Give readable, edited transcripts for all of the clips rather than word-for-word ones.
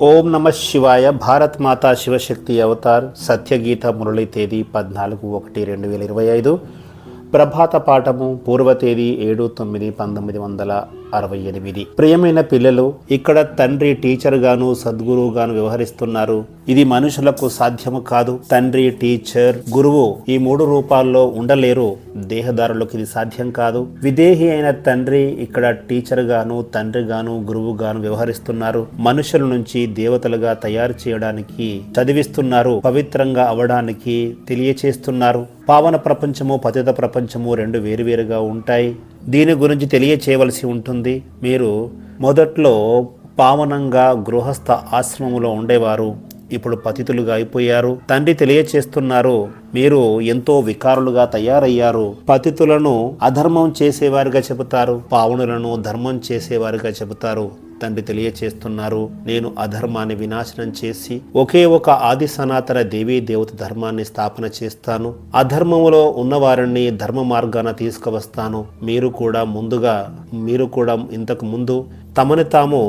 ఓం నమ శివాయ. భారత్ మాతా శివశక్తి అవతార్ సత్యగీత మురళి తేదీ 14/1/2025. ప్రభాత పాఠము పూర్వ తేదీ 7/9/1968. ప్రియమైన పిల్లలు, ఇక్కడ తండ్రి టీచర్ గాను సద్గురువు గాను వ్యవహరిస్తున్నారు. ఇది మనుషులకు సాధ్యము కాదు. తండ్రి, టీచర్, గురువు ఈ 3 రూపాల్లో ఉండలేరు. దేహదారులకు ఇది సాధ్యం కాదు. విదేహి అయిన తండ్రి ఇక్కడ టీచర్ గాను, తండ్రి గాను, గురువు గాను వ్యవహరిస్తున్నారు. మనుషుల నుంచి దేవతలుగా తయారు చేయడానికి చదివిస్తున్నారు. పవిత్రంగా అవడానికి తెలియచేస్తున్నారు. పావన ప్రపంచము, పతిత ప్రపంచము 2 వేరువేరుగా ఉంటాయి. దీని గురించి తెలియచేయవలసి ఉంటుంది. మీరు మొదట్లో పావనంగా గృహస్థ ఆశ్రమంలో ఉండేవారు, ఇప్పుడు పతితులుగా అయిపోయారు. తండ్రి తెలియచేస్తున్నారు, మీరు ఎంతో వికారులుగా తయారయ్యారు. పతితులను అధర్మం చేసేవారుగా చెబుతారు, పావనులను ధర్మం చేసేవారుగా చెబుతారు. తండ్రి తెలియచేస్తున్నారు, నేను అధర్మాన్ని వినాశనం చేసి ఒకే ఒక ఆది సనాతన దేవీ దేవత ధర్మాన్ని స్థాపన చేస్తాను. అధర్మములో ఉన్నవారిని ధర్మ మార్గాన తీసుకువస్తాను. మీరు కూడా ఇంతకు ముందు తమను తాము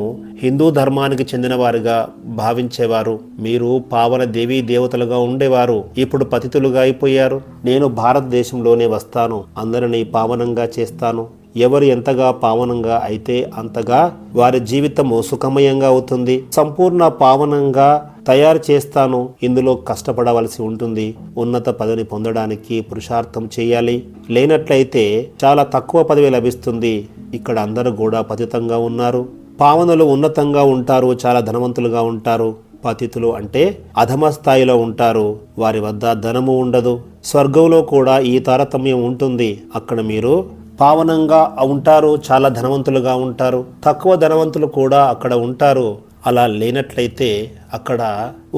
హిందూ ధర్మానికి చెందిన వారుగా భావించేవారు. మీరు పావన దేవీ దేవతలుగా ఉండేవారు, ఇప్పుడు పతితులుగా అయిపోయారు. నేను భారతదేశంలోనే వస్తాను, అందరినీ పావనంగా చేస్తాను. ఎవరు ఎంతగా పావనంగా అయితే అంతగా వారి జీవితము సుఖమయంగా అవుతుంది. సంపూర్ణ పావనంగా తయారు చేస్తాను. ఇందులో కష్టపడవలసి ఉంటుంది. ఉన్నత పదవిని పొందడానికి పురుషార్థం చేయాలి. లేనట్లయితే చాలా తక్కువ పదవి లభిస్తుంది. ఇక్కడ అందరూ కూడా పతితంగా ఉన్నారు. పావనులు ఉన్నతంగా ఉంటారు, చాలా ధనవంతులుగా ఉంటారు. పతితులు అంటే అధమ స్థాయిలో ఉంటారు. వారి వద్ద ధనము ఉండదు. స్వర్గంలో కూడా ఈ తారతమ్యం ఉంటుంది. అక్కడ మీరు పావనంగా ఉంటారు, చాలా ధనవంతులుగా ఉంటారు. తక్కువ ధనవంతులు కూడా అక్కడ ఉంటారు. అలా లేనట్లయితే అక్కడ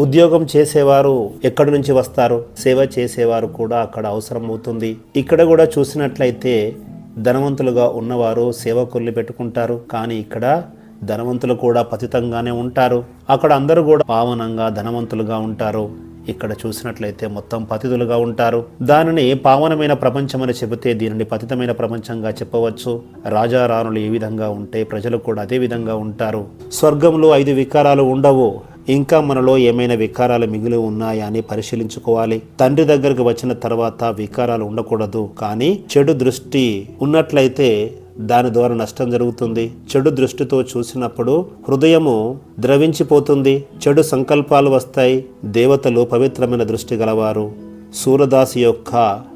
ఉద్యోగం చేసేవారు ఎక్కడి నుంచి వస్తారు? సేవ చేసేవారు కూడా అక్కడ అవసరం అవుతుంది. ఇక్కడ కూడా చూసినట్లయితే ధనవంతులుగా ఉన్నవారు సేవకుల్ని పెట్టుకుంటారు. కానీ ఇక్కడ ధనవంతులు కూడా పతితంగానే ఉంటారు. అక్కడ అందరూ కూడా పావనంగా ధనవంతులుగా ఉంటారు. ఇక్కడ చూసినట్లయితే మొత్తం పతితులుగా ఉంటారు. దానిని పావనమైన ప్రపంచం అని చెబితే దీనిని పతితమైన ప్రపంచంగా చెప్పవచ్చు. రాజారాణులు ఏ విధంగా ఉంటే ప్రజలు కూడా అదే విధంగా ఉంటారు. స్వర్గంలో 5 వికారాలు ఉండవు. ఇంకా మనలో ఏమైనా వికారాలు మిగిలి ఉన్నాయా అని పరిశీలించుకోవాలి. తండ్రి దగ్గరకు వచ్చిన తర్వాత వికారాలు ఉండకూడదు. కానీ చెడు దృష్టి ఉన్నట్లయితే దాని ద్వారా నష్టం జరుగుతుంది. చెడు దృష్టితో చూసినప్పుడు హృదయము ద్రవించిపోతుంది. చెడు సంకల్పాలు వస్తాయి. దేవతలు పవిత్రమైన దృష్టి గలవారు. సూరదాసు యొక్క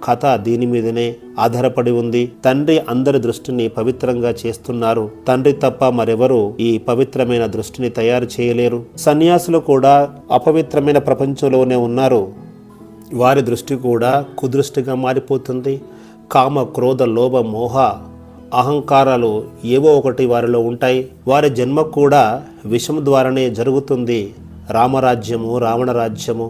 కథ దీని మీదనే ఆధారపడి ఉంది. తండ్రి అందరి దృష్టిని పవిత్రంగా చేస్తున్నారు. తండ్రి తప్ప మరెవరు ఈ పవిత్రమైన దృష్టిని తయారు చేయలేరు. సన్యాసులు కూడా అపవిత్రమైన ప్రపంచంలోనే ఉన్నారు. వారి దృష్టి కూడా కుదృష్టిగా మారిపోతుంది. కామ, క్రోధ, లోభ, మోహ, అహంకారాలు ఏవో ఒకటి వారిలో ఉంటాయి. వారి జన్మ కూడా విషం ద్వారానే జరుగుతుంది. రామరాజ్యము, రావణ రాజ్యము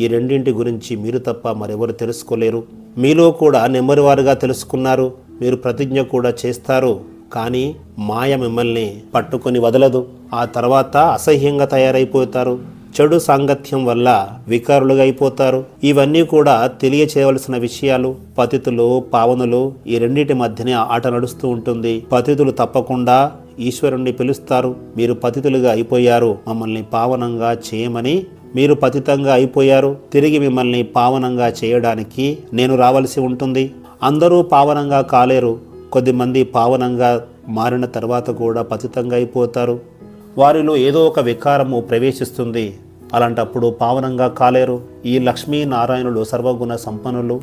ఈ రెండింటి గురించి మీరు తప్ప మరెవరు తెలుసుకోలేరు. మీలో కూడా నెమ్మదివారుగా తెలుసుకున్నారు. మీరు ప్రతిజ్ఞ కూడా చేస్తారు. కానీ మాయ మిమ్మల్ని పట్టుకొని వదలదు. ఆ తర్వాత అసహ్యంగా తయారైపోతారు. చెడు సాంగత్యం వల్ల వికారులుగా అయిపోతారు. ఇవన్నీ కూడా తెలియచేయవలసిన విషయాలు. పతితులు, పావనులు ఈ రెండింటి మధ్యనే ఆట నడుస్తూ ఉంటుంది. పతితులు తప్పకుండా ఈశ్వరుణ్ణి పిలుస్తారు. మీరు పతితులుగా అయిపోయారు, మమ్మల్ని పావనంగా చేయమని. మీరు పతితంగా అయిపోయారు, తిరిగి మిమ్మల్ని పావనంగా చేయడానికి నేను రావలసి ఉంటుంది. అందరూ పావనంగా కాలేరు. కొద్దిమంది పావనంగా మారిన తర్వాత కూడా పతితంగా అయిపోతారు. వారిలో ఏదో ఒక వికారము ప్రవేశిస్తుంది. అలాంటప్పుడు పావనంగా కాలేరు. ఈ లక్ష్మీనారాయణులు సర్వగుణ సంపన్నులు,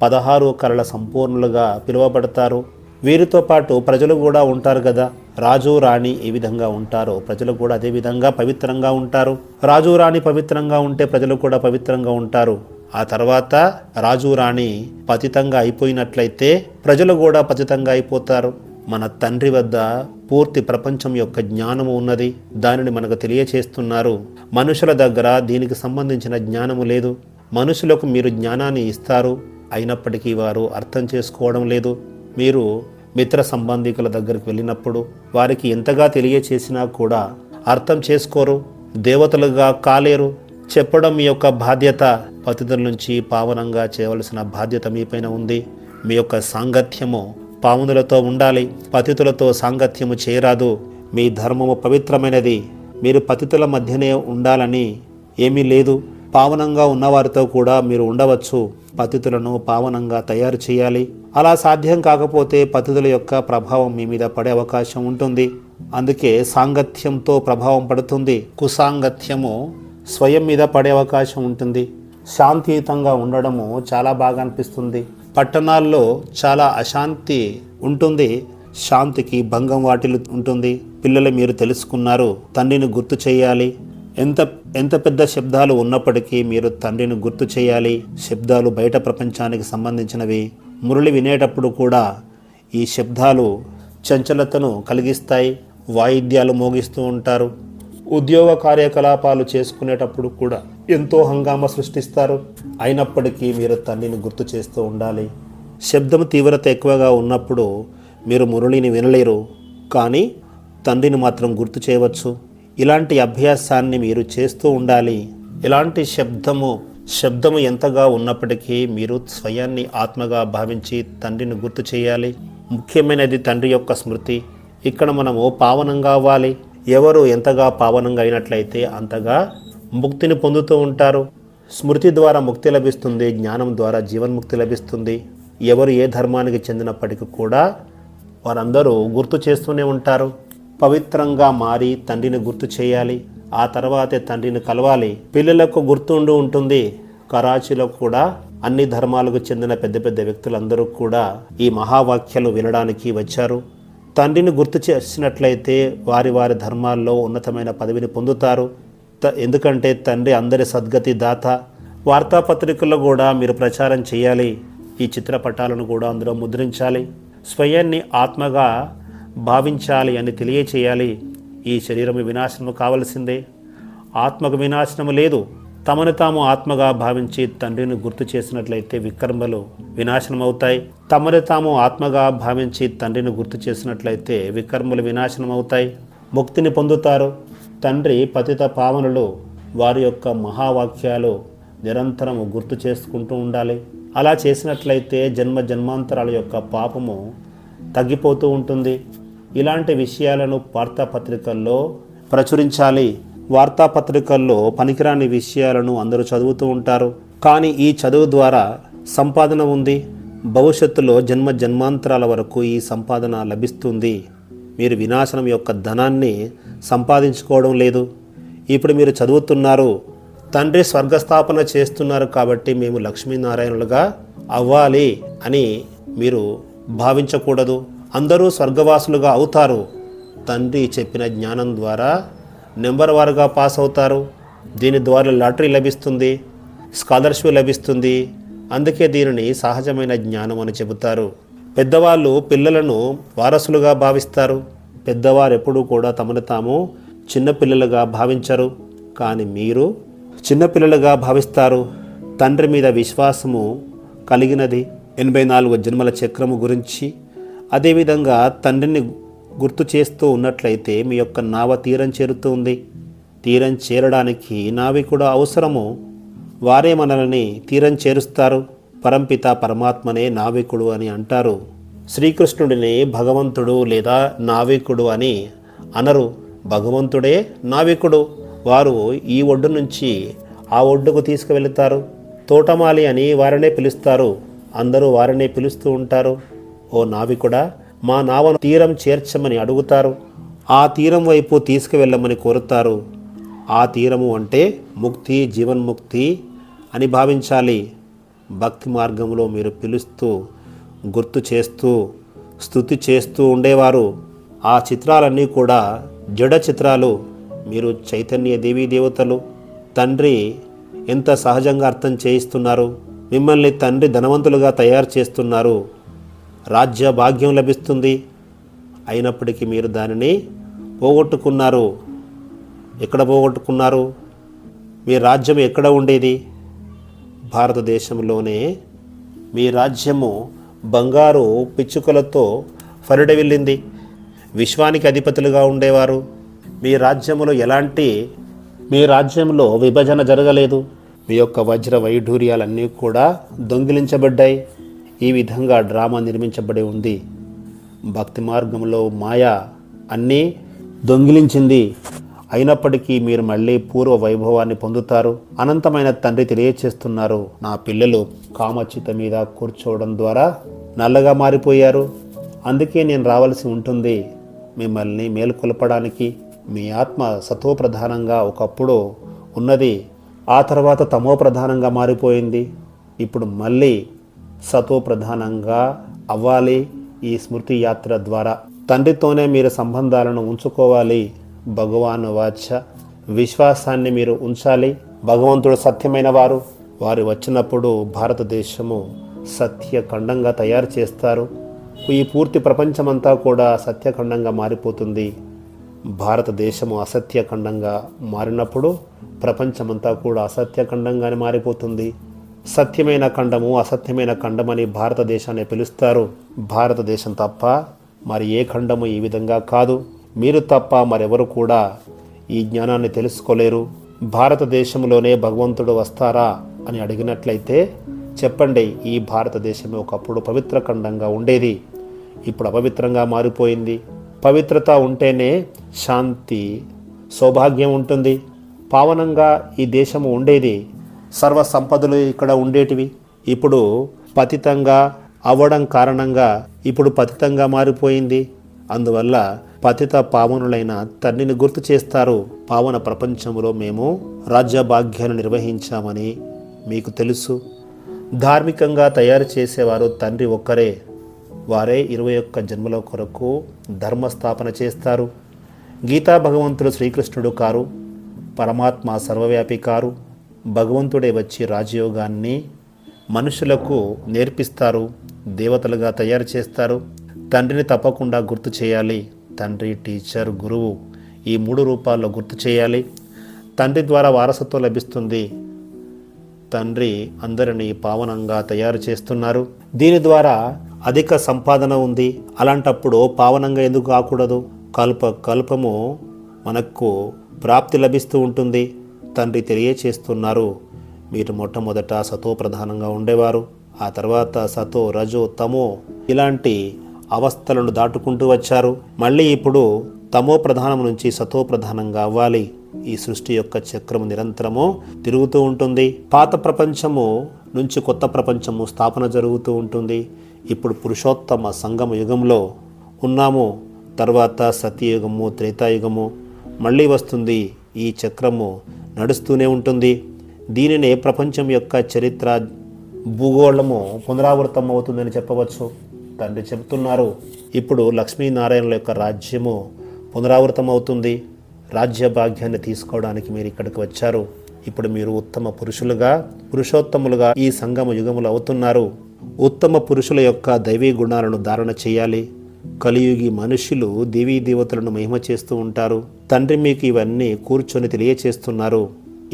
16 కళల సంపూర్ణులుగా పిలువబడతారు. వీరితో పాటు ప్రజలు కూడా ఉంటారు కదా. రాజు, రాణి ఏ విధంగా ఉంటారో ప్రజలు కూడా అదే విధంగా పవిత్రంగా ఉంటారు. రాజు, రాణి పవిత్రంగా ఉంటే ప్రజలు కూడా పవిత్రంగా ఉంటారు. ఆ తర్వాత రాజు, రాణి పతితంగా అయిపోయినట్లయితే ప్రజలు కూడా పతితంగా అయిపోతారు. మన తండ్రి వద్ద పూర్తి ప్రపంచం యొక్క జ్ఞానము ఉన్నది. దానిని మనకు తెలియచేస్తున్నారు. మనుషుల దగ్గర దీనికి సంబంధించిన జ్ఞానము లేదు. మనుషులకు మీరు జ్ఞానాన్ని ఇస్తారు, అయినప్పటికీ వారు అర్థం చేసుకోవడం లేదు. మీరు మిత్ర సంబంధికుల దగ్గరికి వెళ్ళినప్పుడు వారికి ఎంతగా తెలియచేసినా కూడా అర్థం చేసుకోరు. దేవతలుగా కాలేరు. చెప్పడం మీ యొక్క బాధ్యత. పతితుల నుంచి పావనంగా చేయవలసిన బాధ్యత మీపైన ఉంది. మీ యొక్క సాంగత్యము పావనులతో ఉండాలి. పతితులతో సాంగత్యము చేయరాదు. మీ ధర్మము పవిత్రమైనది. మీరు పతితుల మధ్యనే ఉండాలని ఏమీ లేదు. పావనంగా ఉన్నవారితో కూడా మీరు ఉండవచ్చు. పతితులను పావనంగా తయారు చేయాలి. అలా సాధ్యం కాకపోతే పతితుల యొక్క ప్రభావం మీ మీద పడే అవకాశం ఉంటుంది. అందుకే సాంగత్యంతో ప్రభావం పడుతుంది. కుసాంగత్యము స్వయం మీద పడే అవకాశం ఉంటుంది. శాంతియుతంగా ఉండడము చాలా బాగా అనిపిస్తుంది. పట్టణాల్లో చాలా అశాంతి ఉంటుంది, శాంతికి భంగం వాటిల్లు ఉంటుంది. పిల్లలు మీరు తెలుసుకున్నారు, తండ్రిని గుర్తు చేయాలి. ఎంత పెద్ద శబ్దాలు ఉన్నప్పటికీ మీరు తండ్రిని గుర్తు చేయాలి. శబ్దాలు బయట ప్రపంచానికి సంబంధించినవి. మురళి వినేటప్పుడు కూడా ఈ శబ్దాలు చంచలతను కలిగిస్తాయి. వాయిద్యాలు మోగిస్తూ ఉంటారు. ఉద్యోగ కార్యకలాపాలు చేసుకునేటప్పుడు కూడా ఎంతో హంగామా సృష్టిస్తారు. అయినప్పటికీ మీరు తండ్రిని గుర్తు చేస్తూ ఉండాలి. శబ్దం తీవ్రత ఎక్కువగా ఉన్నప్పుడు మీరు మురళిని వినలేరు, కానీ తండ్రిని మాత్రం గుర్తు చేయవచ్చు. ఇలాంటి అభ్యాసాన్ని మీరు చేస్తూ ఉండాలి. ఇలాంటి శబ్దము ఎంతగా ఉన్నప్పటికీ మీరు స్వయాన్ని ఆత్మగా భావించి తండ్రిని గుర్తు చేయాలి. ముఖ్యమైనది తండ్రి యొక్క స్మృతి. ఇక్కడ మనము పావనంగా అవ్వాలి. ఎవరు ఎంతగా పావనంగా అయినట్లయితే అంతగా ముక్తిని పొందుతూ ఉంటారు. స్మృతి ద్వారా ముక్తి లభిస్తుంది, జ్ఞానం ద్వారా జీవన్ముక్తి లభిస్తుంది. ఎవరు ఏ ధర్మానికి చెందినప్పటికీ కూడా వారందరూ గుర్తు చేస్తూనే ఉంటారు. పవిత్రంగా మారి తండ్రిని గుర్తు చేయాలి. ఆ తర్వాతే తండ్రిని కలవాలి. పిల్లలకు గుర్తుండి ఉంటుంది. కరాచీలో కూడా అన్ని ధర్మాలకు చెందిన పెద్ద పెద్ద వ్యక్తులందరూ కూడా ఈ మహావాక్యాలు వినడానికి వచ్చారు. తండ్రిని గుర్తు చేసినట్లయితే వారి వారి ధర్మాల్లో ఉన్నతమైన పదవిని పొందుతారు. ఎందుకంటే తండ్రి అందరి సద్గతి దాత. వార్తాపత్రికల్లో కూడా మీరు ప్రచారం చేయాలి. ఈ చిత్రపటాలను కూడా అందులో ముద్రించాలి. స్వయాన్ని ఆత్మగా భావించాలి అని తెలియచేయాలి. ఈ శరీరం వినాశనము కావలసిందే. ఆత్మకు వినాశనము లేదు. తమను తాము ఆత్మగా భావించి తండ్రిని గుర్తు చేసినట్లయితే వికర్మలు వినాశనం అవుతాయి. తమను తాము ఆత్మగా భావించి తండ్రిని గుర్తు చేసినట్లయితే వికర్మలు వినాశనం అవుతాయి. ముక్తిని పొందుతారు. తండ్రి పతిత పావనులు. వారి యొక్క మహావాక్యాలు నిరంతరం గుర్తు చేసుకుంటూ ఉండాలి. అలా చేసినట్లయితే జన్మ జన్మాంతరాల యొక్క పాపము తగ్గిపోతూ ఉంటుంది. ఇలాంటి విషయాలను వార్తాపత్రికల్లో ప్రచురించాలి. వార్తాపత్రికల్లో పనికిరాని విషయాలను అందరూ చదువుతూ ఉంటారు. కానీ ఈ చదువు ద్వారా సంపాదన ఉంది. భవిష్యత్తులో జన్మ జన్మాంతరాల వరకు ఈ సంపాదన లభిస్తుంది. మీరు వినాశనం యొక్క ధనాన్ని సంపాదించుకోవడం లేదు. ఇప్పుడు మీరు చదువుతున్నారు, తండ్రి స్వర్గస్థాపన చేస్తున్నారు కాబట్టి మేము లక్ష్మీనారాయణులుగా అవ్వాలి అని మీరు భావించకూడదు. అందరూ స్వర్గవాసులుగా అవుతారు. తండ్రి చెప్పిన జ్ఞానం ద్వారా నెంబర్ వారుగా పాస్ అవుతారు. దీని ద్వారా లాటరీ లభిస్తుంది, స్కాలర్షిప్ లభిస్తుంది. అందుకే దీనిని సహజమైన జ్ఞానం అని చెబుతారు. పెద్దవాళ్ళు పిల్లలను వారసులుగా భావిస్తారు. పెద్దవారు ఎప్పుడూ కూడా తమను తాము చిన్నపిల్లలుగా భావించరు, కానీ మీరు చిన్నపిల్లలుగా భావిస్తారు. తండ్రి మీద విశ్వాసము కలిగినది. 84 జన్మల చక్రము గురించి, అదేవిధంగా తండ్రిని గుర్తు చేస్తూ ఉన్నట్లయితే మీ యొక్క నావ తీరం చేరుతుంది. తీరం చేరడానికి నావికుడు అవసరము. వారే మనల్ని తీరం చేరుస్తారు. పరంపిత పరమాత్మనే నావికుడు అని అంటారు. శ్రీకృష్ణుడిని భగవంతుడు లేదా నావికుడు అని అనరు. భగవంతుడే నావికుడు. వారు ఈ ఒడ్డు నుంచి ఆ ఒడ్డుకు తీసుకువెళుతారు. తోటమాలి అని వారినే పిలుస్తారు. అందరూ వారినే పిలుస్తూ ఉంటారు. ఓ నావికుడా, మా నావను తీరం చేర్చమని అడుగుతారు. ఆ తీరం వైపు తీసుకువెళ్ళమని కోరుతారు. ఆ తీరము అంటే ముక్తి, జీవన్ముక్తి అని భావించాలి. భక్తి మార్గంలో మీరు పిలుస్తూ, గుర్తు చేస్తూ, స్తుతి చేస్తూ ఉండేవారు. ఆ చిత్రాలన్నీ కూడా జడ చిత్రాలు. మీరు చైతన్య దేవీ దేవతలు. తండ్రి ఎంత సహజంగా అర్థం చేయిస్తున్నారు. మిమ్మల్ని తండ్రి ధనవంతులుగా తయారు చేస్తున్నారు. రాజ్య భాగ్యం లభిస్తుంది. అయినప్పటికీ మీరు దానిని పోగొట్టుకున్నారు. ఎక్కడ పోగొట్టుకున్నారు? మీ రాజ్యం ఎక్కడ ఉండేది? భారతదేశంలోనే. మీ రాజ్యము బంగారు పిచ్చుకలతో ఫరిడవిల్లింది. విశ్వానికి అధిపతులుగా ఉండేవారు. మీ రాజ్యంలో విభజన జరగలేదు. మీ యొక్క వజ్ర వైఢూర్యాలన్నీ కూడా దొంగిలించబడ్డాయి. ఈ విధంగా డ్రామా నిర్మించబడి ఉంది. భక్తి మార్గంలో మాయ అన్నీ దొంగిలించింది. అయినప్పటికీ మీరు మళ్ళీ పూర్వ వైభవాన్ని పొందుతారు. అనంతమైన తండ్రి తెలియచేస్తున్నారు, నా పిల్లలు కామచిత మీద కూర్చోవడం ద్వారా నల్లగా మారిపోయారు. అందుకే నేను రావాల్సి ఉంటుంది మిమ్మల్ని మేలుకొల్పడానికి. మీ ఆత్మ సతో ప్రధానంగా ఒకప్పుడు ఉన్నది, ఆ తర్వాత తమో ప్రధానంగా మారిపోయింది. ఇప్పుడు మళ్ళీ సతో ప్రధానంగా అవ్వాలి. ఈ స్మృతి యాత్ర ద్వారా తండ్రితోనే మీరు సంబంధాలను ఉంచుకోవాలి. భగవాను వాచ విశ్వాసాన్ని మీరు ఉంచాలి. భగవంతుడు సత్యమైన వారు. వారు వచ్చినప్పుడు భారతదేశము సత్యఖండంగా తయారు చేస్తారు. ఈ పూర్తి ప్రపంచమంతా కూడా సత్యఖండంగా మారిపోతుంది. భారతదేశము అసత్యఖండంగా మారినప్పుడు ప్రపంచమంతా కూడా అసత్యఖండంగానే మారిపోతుంది. సత్యమైన ఖండము అసత్యమైన ఖండమని భారతదేశాన్ని పిలుస్తారు. భారతదేశం తప్ప మరి ఏ ఖండము ఈ విధంగా కాదు. మీరు తప్ప మరెవరు కూడా ఈ జ్ఞానాన్ని తెలుసుకోలేరు. భారతదేశంలోనే భగవంతుడు వస్తారా అని అడిగినట్లయితే చెప్పండి. ఈ భారతదేశమే ఒకప్పుడు పవిత్ర ఖండంగా ఉండేది, ఇప్పుడు అపవిత్రంగా మారిపోయింది. పవిత్రత ఉంటేనే శాంతి సౌభాగ్యం ఉంటుంది. పావనంగా ఈ దేశము ఉండేది, సర్వ సంపదలు ఇక్కడ ఉండేటివి. ఇప్పుడు పతితంగా అవ్వడం కారణంగా ఇప్పుడు పతితంగా మారిపోయింది. అందువల్ల పతిత పావనులైన తండ్రిని గుర్తు చేస్తారు. పావన ప్రపంచంలో మేము రాజ్యభాగ్యాన్ని నిర్వహించామని మీకు తెలుసు. ధార్మికంగా తయారు చేసేవారు తండ్రి ఒక్కరే. వారే 21 జన్మల కొరకు ధర్మస్థాపన చేస్తారు. గీతా భగవంతుడు శ్రీకృష్ణుడు కారు, పరమాత్మ సర్వవ్యాపి కారు. భగవంతుడే వచ్చి రాజయోగాన్ని మనుషులకు నేర్పిస్తారు, దేవతలుగా తయారు చేస్తారు. తండ్రిని తప్పకుండా గుర్తు చేయాలి. తండ్రి, టీచర్, గురువు ఈ 3 రూపాల్లో గుర్తు చేయాలి. తండ్రి ద్వారా వారసత్వం లభిస్తుంది. తండ్రి అందరినీ పావనంగా తయారు చేస్తున్నారు. దీని ద్వారా అధిక సంపాదన ఉంది. అలాంటప్పుడు పావనంగా ఎందుకు కాకూడదు? కల్పము మనకు ప్రాప్తి లభిస్తూ ఉంటుంది. తండ్రి తెలియచేస్తున్నారు, మీరు మొట్టమొదట సతో ప్రధానంగా ఉండేవారు, ఆ తర్వాత సతో, రజో, తమో ఇలాంటి అవస్థలను దాటుకుంటూ వచ్చారు. మళ్ళీ ఇప్పుడు తమో ప్రధానం నుంచి సతో ప్రధానంగా అవ్వాలి. ఈ సృష్టి యొక్క చక్రము నిరంతరము తిరుగుతూ ఉంటుంది. పాత ప్రపంచము నుంచి కొత్త ప్రపంచము స్థాపన జరుగుతూ ఉంటుంది. ఇప్పుడు పురుషోత్తమ సంగమ యుగంలో ఉన్నాము. తర్వాత సత్యయుగము, త్రేతాయుగము మళ్ళీ వస్తుంది. ఈ చక్రము నడుస్తూనే ఉంటుంది. దీనినే ప్రపంచం యొక్క చరిత్ర, భూగోళము పునరావృతం అవుతుందని చెప్పవచ్చు. తండ్రి చెబుతున్నారు, ఇప్పుడు లక్ష్మీనారాయణుల యొక్క రాజ్యము పునరావృతం అవుతుంది. రాజ్య భాగ్యాన్ని తీసుకోవడానికి మీరు ఇక్కడికి వచ్చారు. ఇప్పుడు మీరు ఉత్తమ పురుషులుగా, పురుషోత్తములుగా ఈ సంగమ యుగములు అవుతున్నారు. ఉత్తమ పురుషుల యొక్క దైవీ గుణాలను ధారణ చేయాలి. కలియుగి మనుషులు దేవీ దేవతలను మహిమ చేస్తూ ఉంటారు. తండ్రి మీకు ఇవన్నీ కూర్చొని తెలియచేస్తున్నారు.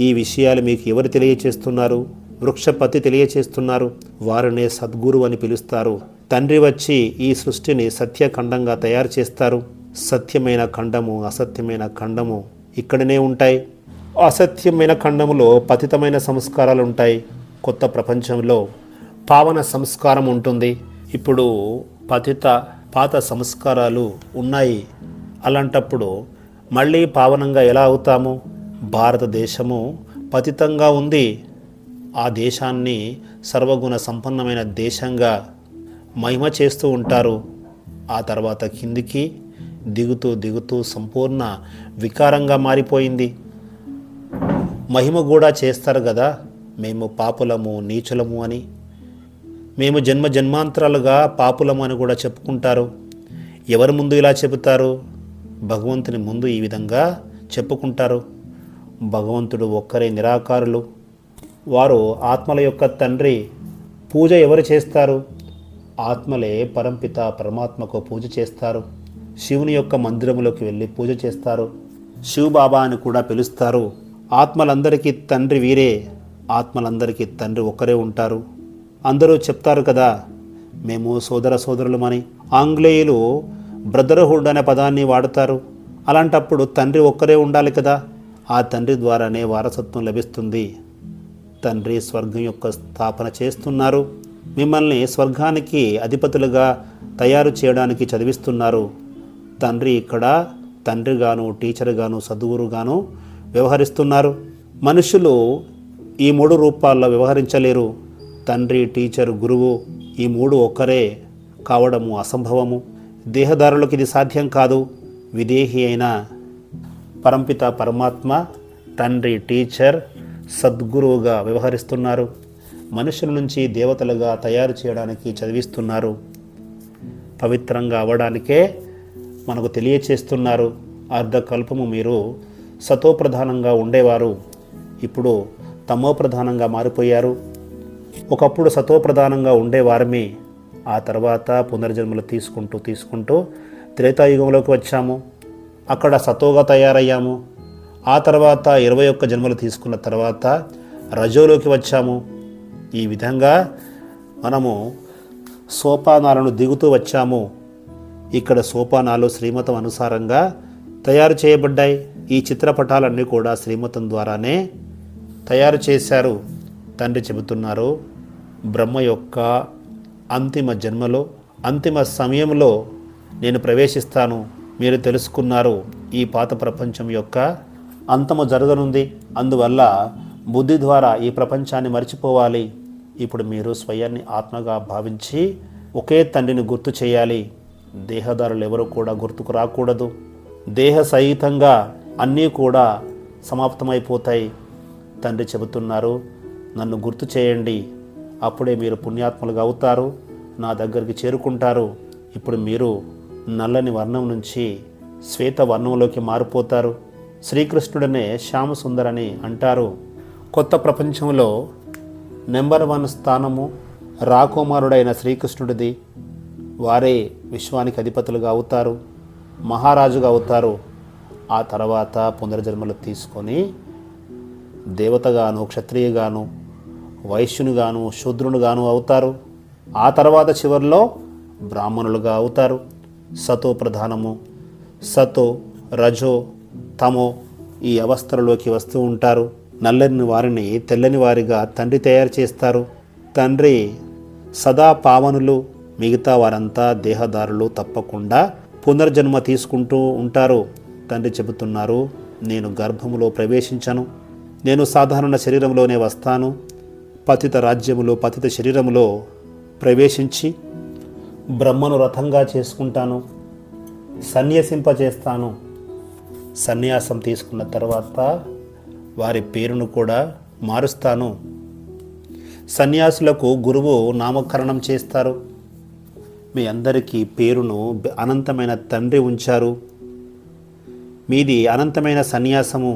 ఈ విషయాలు మీకు ఎవరు తెలియచేస్తున్నారు? వృక్షపతి తెలియచేస్తున్నారు. వారినే సద్గురు అని పిలుస్తారు. తండ్రి వచ్చి ఈ సృష్టిని సత్యఖండంగా తయారు చేస్తారు. సత్యమైన ఖండము, అసత్యమైన ఖండము ఇక్కడనే ఉంటాయి. అసత్యమైన ఖండములో పతితమైన సంస్కారాలు ఉంటాయి. కొత్త ప్రపంచంలో పావన సంస్కారం ఉంటుంది. ఇప్పుడు పాత సంస్కారాలు ఉన్నాయి. అలాంటప్పుడు మళ్ళీ పావనంగా ఎలా అవుతాము? భారతదేశము పతితంగా ఉంది. ఆ దేశాన్ని సర్వగుణ సంపన్నమైన దేశంగా మహిమ చేస్తూ ఉంటారు. ఆ తర్వాత కిందికి దిగుతూ సంపూర్ణ వికారంగా మారిపోయింది. మహిమ కూడా చేస్తారు కదా, మేము పాపులము, నీచులము అని. మేము జన్మాంతరాలుగా పాపులము అని కూడా చెప్పుకుంటారు. ఎవరి ముందు ఇలా చెబుతారు? భగవంతుని ముందు ఈ విధంగా చెప్పుకుంటారు. భగవంతుడు ఒక్కరే నిరాకారులు. వారు ఆత్మల యొక్క తండ్రి. పూజ ఎవరు చేస్తారు? ఆత్మలే పరంపిత పరమాత్మకు పూజ చేస్తారు. శివుని యొక్క మందిరములోకి వెళ్ళి పూజ చేస్తారు. శివబాబా అని కూడా పిలుస్తారు. ఆత్మలందరికీ తండ్రి వీరే. ఆత్మలందరికీ తండ్రి ఒక్కరే ఉంటారు. అందరూ చెప్తారు కదా, మేము సోదరులమని. ఆంగ్లేయులు బ్రదర్హుడ్ అనే పదాన్ని వాడతారు. అలాంటప్పుడు తండ్రి ఒక్కరే ఉండాలి కదా. ఆ తండ్రి ద్వారానే వారసత్వం లభిస్తుంది. తండ్రి స్వర్గం యొక్క స్థాపన చేస్తున్నారు. మిమ్మల్ని స్వర్గానికి అధిపతులుగా తయారు చేయడానికి చదివిస్తున్నారు. తండ్రి ఇక్కడ తండ్రిగాను, టీచర్గాను, సద్గురుగాను వ్యవహరిస్తున్నారు. మనుషులు ఈ 3 రూపాల్లో వ్యవహరించలేరు. తండ్రి, టీచర్, గురువు ఈ 3 ఒక్కరే కావడము అసంభవము. దేహదారులకు ఇది సాధ్యం కాదు. విదేహి అయిన పరంపిత పరమాత్మ తండ్రి, టీచర్, సద్గురువుగా వ్యవహరిస్తున్నారు. మనుషుల నుంచి దేవతలుగా తయారు చేయడానికి చదివిస్తున్నారు. పవిత్రంగా అవ్వడానికే మనకు తెలియచేస్తున్నారు. అర్ధకల్పము మీరు సతోప్రధానంగా ఉండేవారు, ఇప్పుడు తమోప్రధానంగా మారిపోయారు. ఒకప్పుడు సతోప్రధానంగా ఉండేవారమే, ఆ తర్వాత పునర్జన్మలు తీసుకుంటూ త్రేతాయుగంలోకి వచ్చాము. అక్కడ సతోగా తయారయ్యాము. ఆ తర్వాత 21 జన్మలు తీసుకున్న తర్వాత రజోలోకి వచ్చాము. ఈ విధంగా మనము సోపానాలను దిగుతూ వచ్చాము. ఇక్కడ సోపానాలు శ్రీమతం అనుసారంగా తయారు చేయబడ్డాయి. ఈ చిత్రపటాలన్నీ కూడా శ్రీమతం ద్వారానే తయారు చేశారు. తండ్రి చెబుతున్నారు, బ్రహ్మ యొక్క అంతిమ జన్మలో, అంతిమ సమయంలో నేను ప్రవేశిస్తాను. మీరు తెలుసుకున్నారు, ఈ పాత ప్రపంచం యొక్క అంతము జరగనుంది. అందువల్ల బుద్ధి ద్వారా ఈ ప్రపంచాన్ని మర్చిపోవాలి. ఇప్పుడు మీరు స్వయాన్ని ఆత్మగా భావించి ఒకే తండ్రిని గుర్తు చేయాలి. దేహదారులు ఎవరు కూడా గుర్తుకు రాకూడదు. దేహ సహితంగా అన్నీ కూడా సమాప్తమైపోతాయి. తండ్రి చెబుతున్నారు, నన్ను గుర్తు చేయండి, అప్పుడే మీరు పుణ్యాత్ములుగా అవుతారు, నా దగ్గరికి చేరుకుంటారు. ఇప్పుడు మీరు నల్లని వర్ణం నుంచి శ్వేత వర్ణంలోకి మారిపోతారు. శ్రీకృష్ణుడనే శ్యామసుందరని అంటారు. కొత్త ప్రపంచంలో నెంబర్ 1 స్థానము రాకుమారుడైన శ్రీకృష్ణుడిది. వారే విశ్వానికి అధిపతులుగా అవుతారు, మహారాజుగా అవుతారు. ఆ తర్వాత పునర్జన్మలు తీసుకొని దేవతగాను, క్షత్రియుగాను, వైశ్యునిగాను, శూద్రునిగాను అవుతారు. ఆ తర్వాత చివరిలో బ్రాహ్మణులుగా అవుతారు. సతో ప్రధానము, సతో, రజో, తమో ఈ అవస్థలలోకి వస్తూ ఉంటారు. నల్లని వారిని తెల్లని వారిగా తండ్రి తయారు చేస్తారు. తండ్రి సదా పావనులు, మిగతా వారంతా దేహదారులు. తప్పకుండా పునర్జన్మ తీసుకుంటూ ఉంటారు. తండ్రి చెబుతున్నారు, నేను గర్భములో ప్రవేశించను, నేను సాధారణ శరీరంలోనే వస్తాను. పతిత రాజ్యములో, పతిత శరీరములో ప్రవేశించి బ్రహ్మను రథంగా చేసుకుంటాను, సన్యసింపజేస్తాను. సన్యాసం తీసుకున్న తర్వాత వారి పేరును కూడా మారుస్తాను. సన్యాసులకు గురువు నామకరణం చేస్తారు. మీ అందరికీ పేరును అనంతమైన తండ్రి ఉంచారు. మీది అనంతమైన సన్యాసము,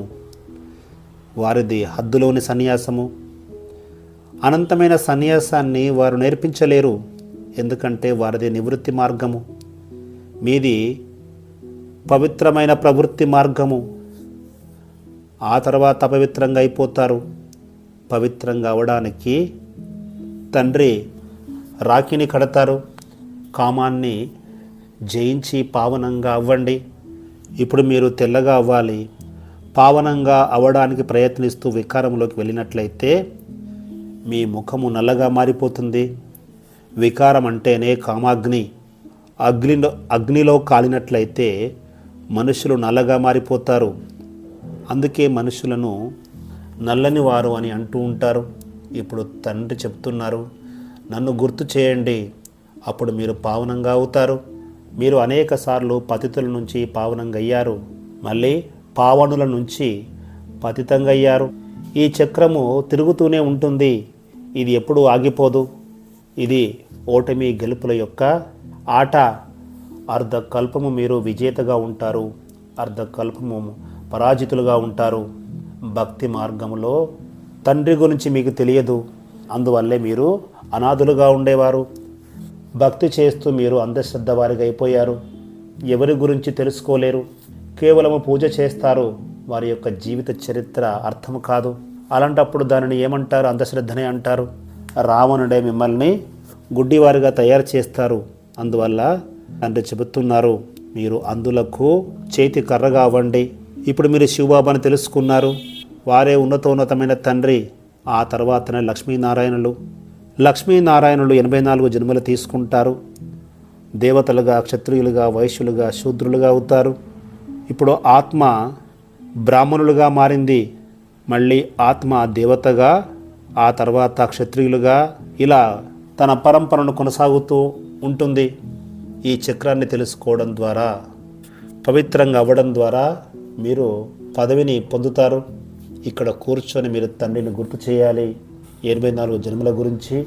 వారిది హద్దులోని సన్యాసము. అనంతమైన సన్యాసాన్ని వారు నేర్పించలేరు, ఎందుకంటే వారిది నివృత్తి మార్గము. మీది పవిత్రమైన ప్రవృత్తి మార్గము. ఆ తర్వాత అపవిత్రంగా అయిపోతారు. పవిత్రంగా అవడానికి తండ్రి రాఖీని కడతారు. కామాన్ని జయించి పావనంగా అవ్వండి. ఇప్పుడు మీరు తెల్లగా అవ్వాలి. పావనంగా అవ్వడానికి ప్రయత్నిస్తూ వికారంలోకి వెళ్ళినట్లయితే మీ ముఖము నల్లగా మారిపోతుంది. వికారం అంటేనే కామాగ్ని. అగ్నిలో కాలినట్లయితే మనుషులు నల్లగా మారిపోతారు. అందుకే మనుషులను నల్లని వారు అని అంటూ ఉంటారు. ఇప్పుడు తండ్రి చెప్తున్నారు, నన్ను గుర్తు చేయండి, అప్పుడు మీరు పావనంగా అవుతారు. మీరు అనేక సార్లు పతితుల నుంచి పావనంగా అయ్యారు, మళ్ళీ పావనుల నుంచి పతితంగా అయ్యారు. ఈ చక్రము తిరుగుతూనే ఉంటుంది. ఇది ఎప్పుడూ ఆగిపోదు. ఇది ఓటమి గెలుపుల యొక్క ఆట. అర్ధకల్పము మీరు విజేతగా ఉంటారు, అర్ధకల్పము పరాజితులుగా ఉంటారు. భక్తి మార్గంలో తండ్రి గురించి మీకు తెలియదు, అందువల్లే మీరు అనాథులుగా ఉండేవారు. భక్తి చేస్తూ మీరు అంధశ్రద్ధ వారిగా అయిపోయారు. ఎవరి గురించి తెలుసుకోలేరు, కేవలము పూజ చేస్తారు. వారి యొక్క జీవిత చరిత్ర అర్థం కాదు. అలాంటప్పుడు దానిని ఏమంటారు? అంధశ్రద్ధనే అంటారు. రావణుడే మిమ్మల్ని గుడ్డివారిగా తయారు చేస్తారు. అందువల్ల తండ్రి చెబుతున్నారు, మీరు అందులకు చేతి కర్రగా అవ్వండి. ఇప్పుడు మీరు శివబాబాని తెలుసుకున్నారు, వారే ఉన్నతోన్నతమైన తండ్రి. ఆ తర్వాతనే లక్ష్మీనారాయణులు 84 జన్మలు తీసుకుంటారు. దేవతలుగా, క్షత్రియులుగా, వైశ్యులుగా, శూద్రులుగా అవుతారు. ఇప్పుడు ఆత్మ బ్రాహ్మణులుగా మారింది, మళ్ళీ ఆత్మ దేవతగా, ఆ తర్వాత క్షత్రియులుగా, ఇలా తన పరంపరను కొనసాగుతూ ఉంటుంది. ఈ చక్రాన్ని తెలుసుకోవడం ద్వారా, పవిత్రంగా అవ్వడం ద్వారా మీరు పదవిని పొందుతారు. ఇక్కడ కూర్చొని మీరు తండ్రిని గుర్తు చేయాలి. 84 జన్మల గురించి,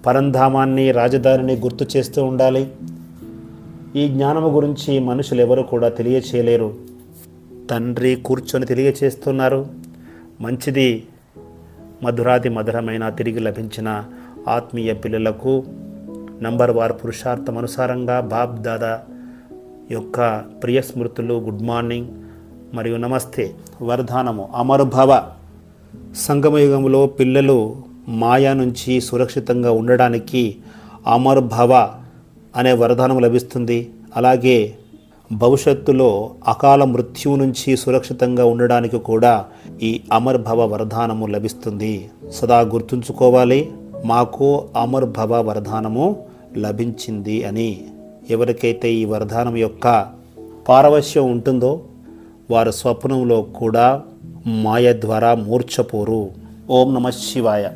పరంధామాన్ని, రాజధానిని గుర్తు చేస్తూ ఉండాలి. ఈ జ్ఞానము గురించి మనుషులు ఎవరు కూడా తెలియచేయలేరు. తండ్రి కూర్చొని తెలియచేస్తున్నారు. మంచిది. మధురాది మధురమైన తిరిగి లభించిన ఆత్మీయ పిల్లలకు నంబర్ వార్ పురుషార్థం అనుసారంగా బాప్ దాదా యొక్క ప్రియ స్మృతులు, గుడ్ మార్నింగ్ మరియు నమస్తే. వరదానము అమరుభవ. సంగమయుగంలో పిల్లలు మాయా నుంచి సురక్షితంగా ఉండడానికి అమరుభవ అనే వరదానం లభిస్తుంది. అలాగే భవిష్యత్తులో అకాల మృత్యువు నుంచి సురక్షితంగా ఉండడానికి కూడా ఈ అమర్భవ వరదానము లభిస్తుంది. సదా గుర్తుంచుకోవాలి, మాకు అమర్భవ వరదానము లభించింది అని. ఎవరికైతే ఈ వరదానం యొక్క పారవశ్యం ఉంటుందో వారు స్వప్నంలో కూడా మాయ ద్వారా మూర్ఛపోరు. ఓం నమః శివాయ.